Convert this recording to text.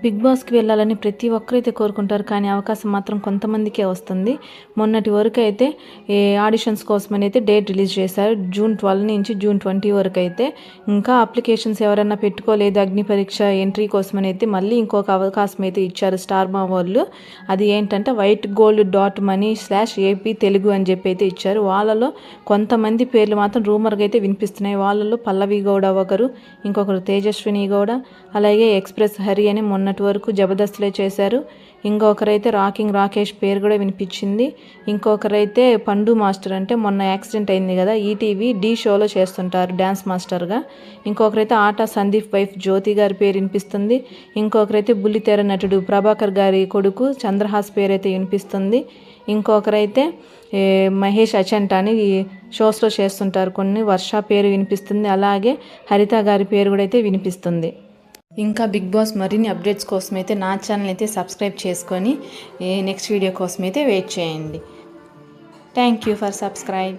Big బాస్కి వెళ్ళాలని ప్రతి ఒక్కరైతే కోరుకుంటారు, కానీ అవకాశం మాత్రం కొంతమందికే వస్తుంది. మొన్నటి వరకు అయితే ఆడిషన్స్ కోసమని అయితే డేట్ రిలీజ్ చేశారు, జూన్ 12 నుంచి జూన్ 20 వరకు అయితే. ఇంకా అప్లికేషన్స్ ఎవరన్నా పెట్టుకోలేదు అగ్ని పరీక్ష ఎంట్రీ కోసమని అయితే మళ్ళీ ఇంకొక అవకాశం అయితే ఇచ్చారు స్టార్ మా వాళ్ళు. అది ఏంటంటే whitegold.money/AP తెలుగు అని చెప్పి అయితే ఇచ్చారు. వాళ్ళలో కొంతమంది పేర్లు మాత్రం రూమర్గా అయితే వినిపిస్తున్నాయి. వాళ్ళలో పల్లవి గౌడ ఒకరు, ఇంకొకరు తేజస్విని గౌడ, అలాగే ఎక్స్ప్రెస్ హరి అని మొన్నటి వరకు జబర్దస్త్లో చేశారు. ఇంకొకరైతే రాకింగ్ రాకేష్ పేరు కూడా వినిపించింది. ఇంకొకరైతే పండు మాస్టర్, అంటే మొన్న యాక్సిడెంట్ అయింది కదా, ఈటీవీ డి షోలో చేస్తుంటారు డ్యాన్స్ మాస్టర్గా. ఇంకొకరైతే ఆటా సందీప్ వైఫ్ జ్యోతి గారి పేరు వినిపిస్తుంది. ఇంకొకరైతే బుల్లితెర నటుడు ప్రభాకర్ గారి కొడుకు చంద్రహాస్ పేరు అయితే వినిపిస్తుంది. ఇంకొకరైతే మహేష్ అచంట అని షోస్లో చేస్తుంటారు కొన్ని, వర్ష పేరు వినిపిస్తుంది. అలాగే హరిత గారి పేరు కూడా అయితే వినిపిస్తుంది. ఇంకా బిగ్ బాస్ మరిన్ని అప్డేట్స్ కోసం అయితే నా ఛానల్ అయితే సబ్స్క్రైబ్ చేసుకొని నెక్స్ట్ వీడియో కోసం అయితే వెయిట్ చేయండి. Thank you for subscribe.